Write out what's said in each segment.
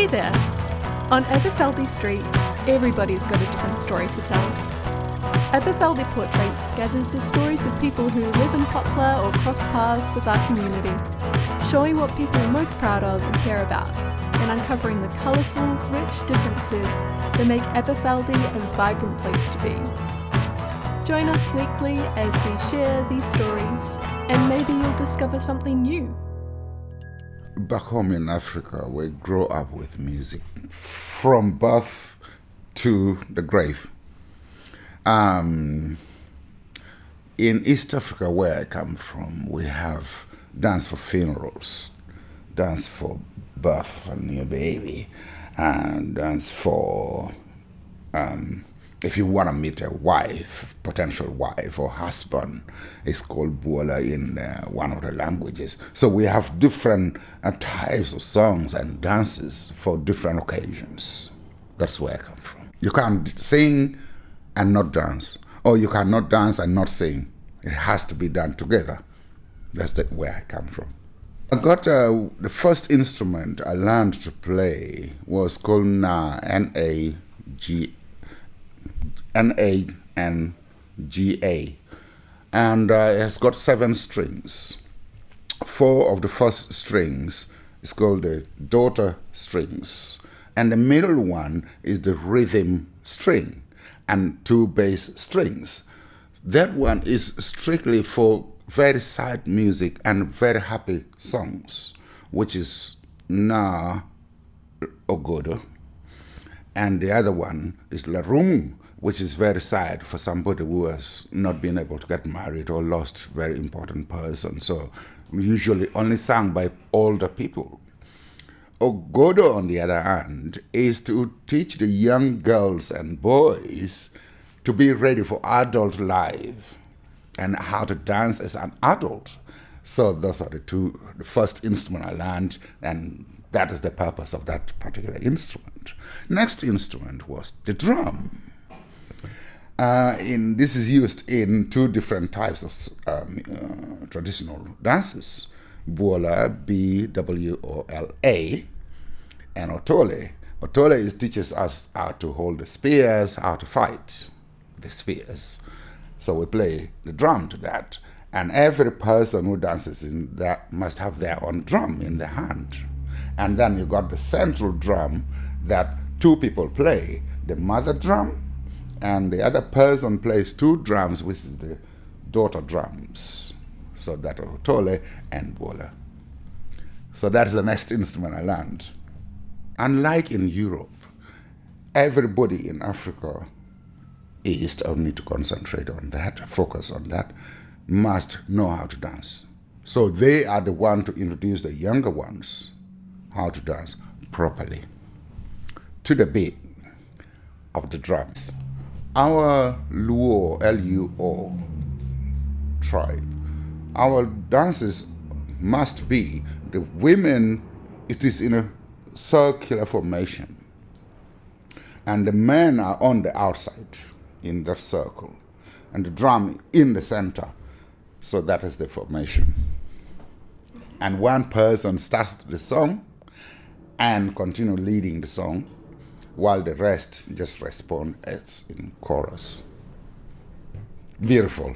Hey there! On Aberfeldy Street, everybody's got a different story to tell. Aberfeldy Portraits gathers the stories of people who live in Poplar or cross paths with our community, showing what people are most proud of and care about, and uncovering the colourful, rich differences that make Aberfeldy a vibrant place to be. Join us weekly as we share these stories, and maybe you'll discover something new. Back home in Africa, we grow up with music from birth to the grave. In East Africa, where I come from, we have dance for funerals, dance for birth of a new baby, and dance for if you want to meet a wife, potential wife or husband. It's called buola in one of the languages. So we have different types of songs and dances for different occasions. That's where I come from. You can't sing and not dance, or you cannot dance and not sing. It has to be done together. That's where I come from. I got the first instrument I learned to play was called N-A-N-G-A, and it has got 7 strings. 4 of the first strings is called the daughter strings, and the middle one is the rhythm string, and 2 bass strings. That one is strictly for very sad music and very happy songs, which is Na Ogodo. And the other one is La Rumu, which is very sad for somebody who has not been able to get married or lost a very important person. So usually only sung by older people. Ogodo, on the other hand, is to teach the young girls and boys to be ready for adult life and how to dance as an adult. So those are the first instrument I learned, and that is the purpose of that particular instrument. Next instrument was the drum. This is used in 2 different types of traditional dances: buola, B-W-O-L-A, and otole. Otole teaches us how to hold the spears, how to fight the spears. So we play the drum to that. And every person who dances in that must have their own drum in their hand. And then you got the central drum that 2 people play, the mother drum, and the other person plays 2 drums, which is the daughter drums. So that are otole and buola. So that's the next instrument I learned. Unlike in Europe, everybody in Africa, East, I need to concentrate on that, focus on that, must know how to dance. So they are the one to introduce the younger ones how to dance properly to the beat of the drums. Our Luo, L-U-O tribe, our dances must be, the women, it is in a circular formation, and the men are on the outside in that circle, and the drum in the center. So that is the formation. And one person starts the song and continue leading the song, while the rest just respond as in chorus. Beautiful.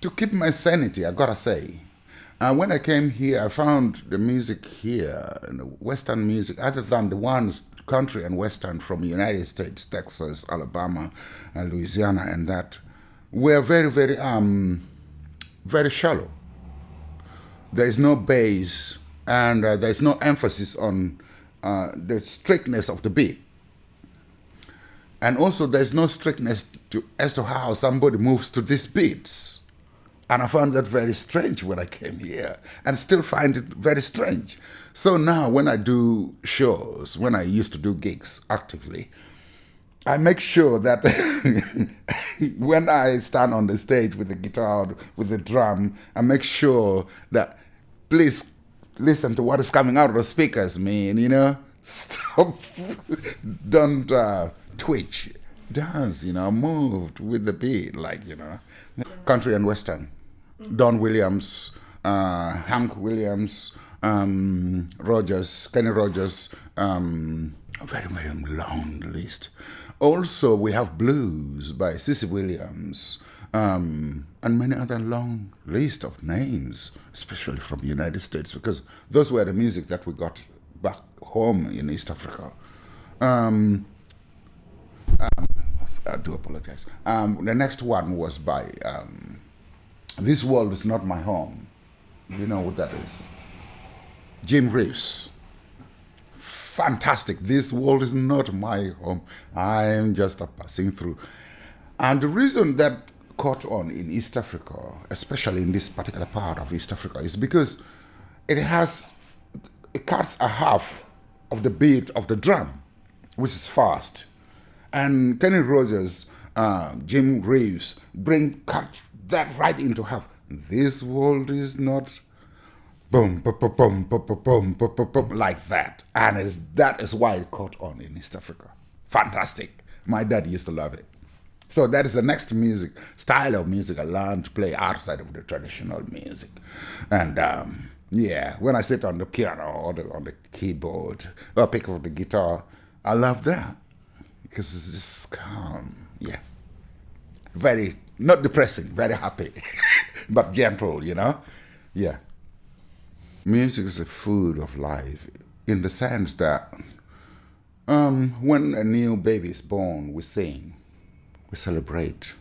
To keep my sanity, I gotta say, when I came here, I found the music here, the Western music, other than the ones country and Western from the United States, Texas, Alabama, and Louisiana, and that, were very, very, very shallow. There is no bass, and there is no emphasis on the strictness of the beat. And also there is no strictness as to how somebody moves to these beats. And I found that very strange when I came here, and still find it very strange. So now when I do shows, when I used to do gigs actively, I make sure that when I stand on the stage with the guitar, with the drum, I make sure that please listen to what is coming out of the speakers, man, Stop, don't twitch, dance, move with the beat, country and Western. Don Williams, Hank Williams, Kenny Rogers, a very, very long list. Also, we have blues by Cissy Williams, and many other long list of names, especially from the United States, because those were the music that we got back home in East Africa. I do apologize. The next one was by This World Is Not My Home. You know what that is? Jim Reeves. Fantastic. This world is not my home. I am just a passing through. And the reason that caught on in East Africa, especially in this particular part of East Africa, is because it cuts a half of the beat of the drum, which is fast. And Kenny Rogers, Jim Reeves, cut that right into half. This world is not boom, boom, boom, boom, boom, boom, boom, boom, boom, like that. And that is why it caught on in East Africa. Fantastic. My dad used to love it. So that is the next style of music I learned to play outside of the traditional music. And when I sit on the piano or on the keyboard or pick up the guitar, I love that because it's just calm. Yeah. Very, not depressing, very happy, but gentle, Yeah. Music is the food of life in the sense that when a new baby is born, we sing, we celebrate.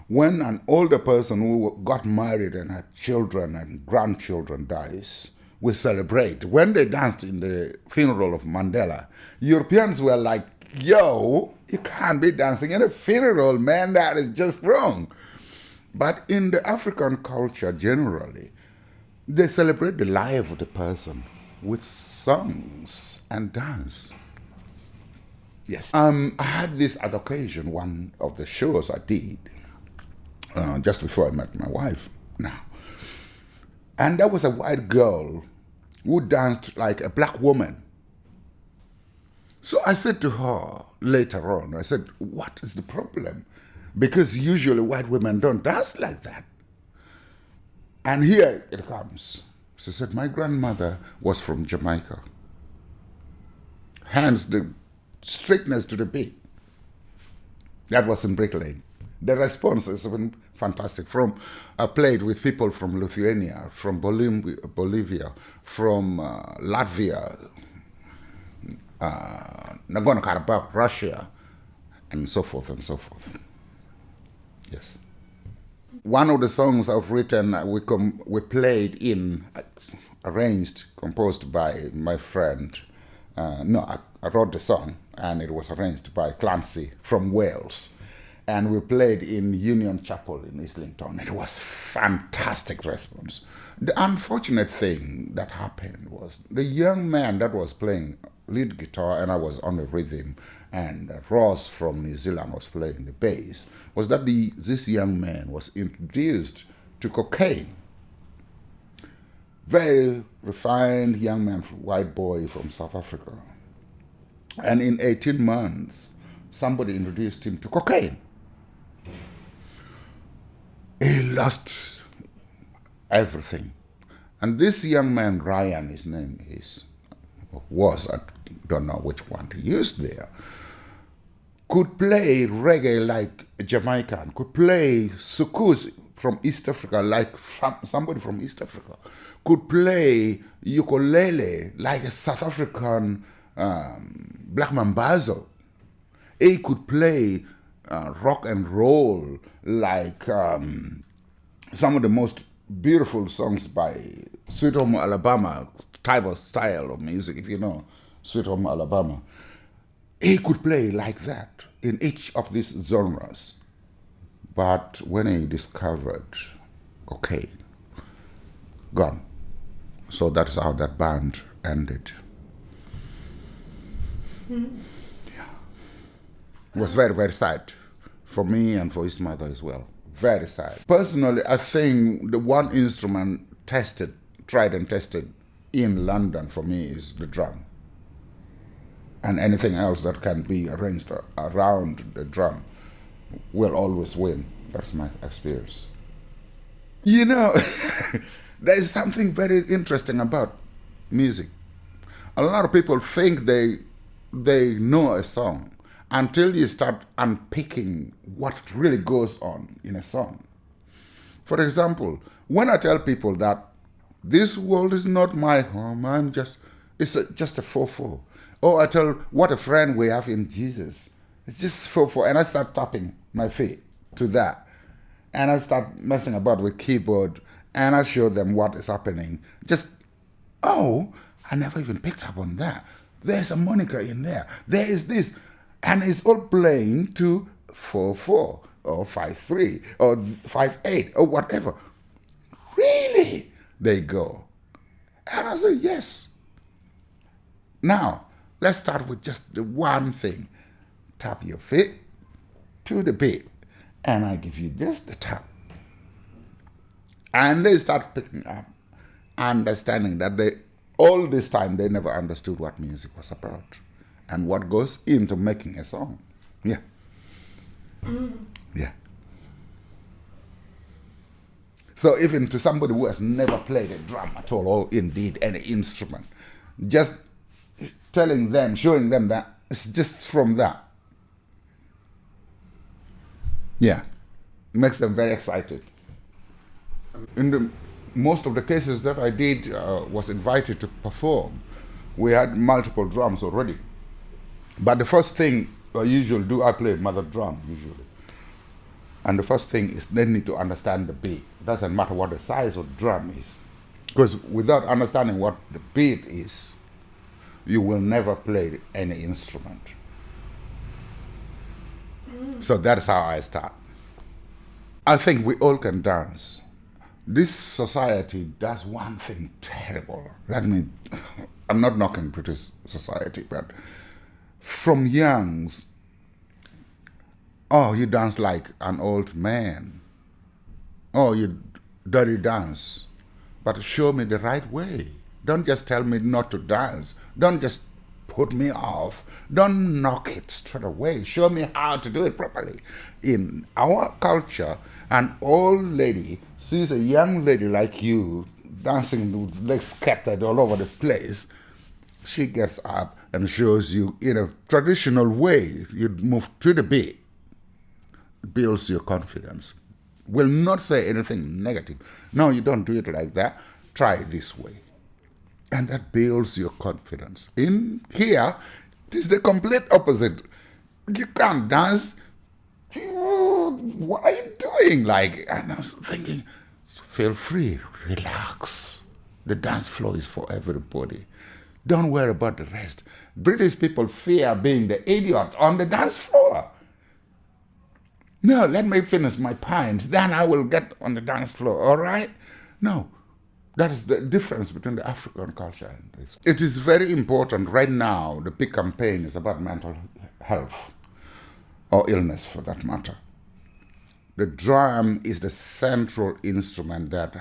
When an older person who got married and had children and grandchildren dies, we celebrate. When they danced in the funeral of Mandela, Europeans were like, yo, you can't be dancing in a funeral, man, that is just wrong. But in the African culture generally, they celebrate the life of the person with songs and dance. Yes. I had this at occasion, one of the shows I did, just before I met my wife now. And there was a white girl who danced like a black woman. So I said to her later on, I said, what is the problem? Because usually white women don't dance like that. And here it comes. She said, my grandmother was from Jamaica. Hence the strictness to the beat. That was in Brick Lane. The response has been fantastic. I played with people from Lithuania, from Bolivia, from Latvia, Nagorno-Karabakh, Russia, and so forth and so forth. Yes. One of the songs I've written, we played arranged, composed by my friend. I wrote the song, and it was arranged by Clancy from Wales. And we played in Union Chapel in Islington. It was fantastic response. The unfortunate thing that happened was the young man that was playing lead guitar and I was on the rhythm, and Ross from New Zealand was playing the bass, was that this young man was introduced to cocaine. Very refined young man, white boy from South Africa. And in 18 months, somebody introduced him to cocaine. He lost everything. And this young man, Ryan, his name was, I don't know which one he used there, could play reggae like a Jamaican, could play soukous from East Africa like somebody from East Africa, could play ukulele like a South African black mambazo. He could play rock and roll like some of the most beautiful songs by Sweet Home Alabama, type of style of music, if you know Sweet Home Alabama. He could play like that in each of these genres. But when he discovered cocaine, gone. So that's how that band ended. Mm-hmm. Yeah. It was very, very sad for me and for his mother as well. Very sad. Personally, I think the one instrument tried and tested in London for me is the drum. And anything else that can be arranged around the drum will always win. That's my experience. There is something very interesting about music. A lot of people think they know a song until you start unpicking what really goes on in a song. For example, when I tell people that this world is not my home, it's just a 4/4. Or I tell what a friend we have in Jesus. It's just 4/4. And I start tapping my feet to that. And I start messing about with keyboard and I show them what is happening. I never even picked up on that. There's a moniker in there. There is this. And it's all playing to 4/4 or 5/3 or 5/8 or whatever. Really? They go. And I say, yes. Now, let's start with just the one thing. Tap your feet to the beat. And I give you just the tap. And they start picking up, understanding that all this time they never understood what music was about and what goes into making a song. Yeah. Yeah. So even to somebody who has never played a drum at all, or indeed any instrument, just telling them, showing them that, it's just from that. Yeah. Makes them very excited. In most of the cases that I did, was invited to perform, we had multiple drums already. But the first thing I usually do, I play mother drum usually. And the first thing is they need to understand the beat. It doesn't matter what the size of the drum is. Because without understanding what the beat is, you will never play any instrument. So that's how I start. I think we all can dance. This society does one thing terrible. I'm not knocking British society, but from youngs, you dance like an old man. You dirty dance. But show me the right way. Don't just tell me not to dance. Don't just put me off. Don't knock it straight away. Show me how to do it properly. In our culture, an old lady sees a young lady like you dancing with legs scattered all over the place. She gets up and shows you in a traditional way. You move to the beat. Builds your confidence. Will not say anything negative. No, you don't do it like that. Try it this way. And that builds your confidence. In here, it is the complete opposite. You can't dance. What are you doing? And I was thinking, feel free, relax. The dance floor is for everybody. Don't worry about the rest. British people fear being the idiot on the dance floor. No, let me finish my pints, then I will get on the dance floor, all right? No, that is the difference between the African culture and this. It is very important right now. The big campaign is about mental health, or illness for that matter. The drum is the central instrument that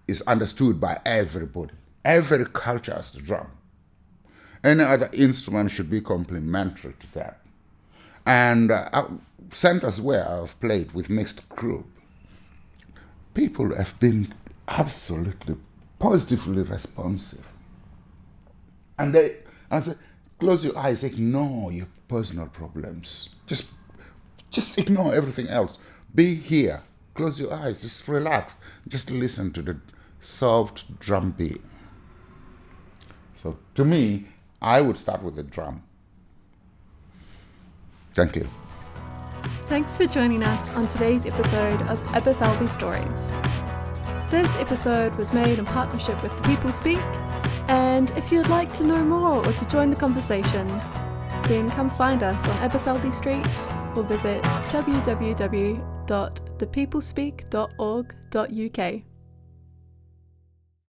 is understood by everybody. Every culture has the drum. Any other instrument should be complementary to that. And centers where I've played with mixed group, people have been absolutely positively responsive. And I say, close your eyes, ignore your personal problems. Just ignore everything else. Be here. Close your eyes. Just relax. Just listen to the soft drum beat. So to me, I would start with the drum. Thank you. Thanks for joining us on today's episode of Aberfeldy Stories. This episode was made in partnership with The People Speak, and if you'd like to know more or to join the conversation, then come find us on Aberfeldy Street or visit www.thepeoplespeak.org.uk.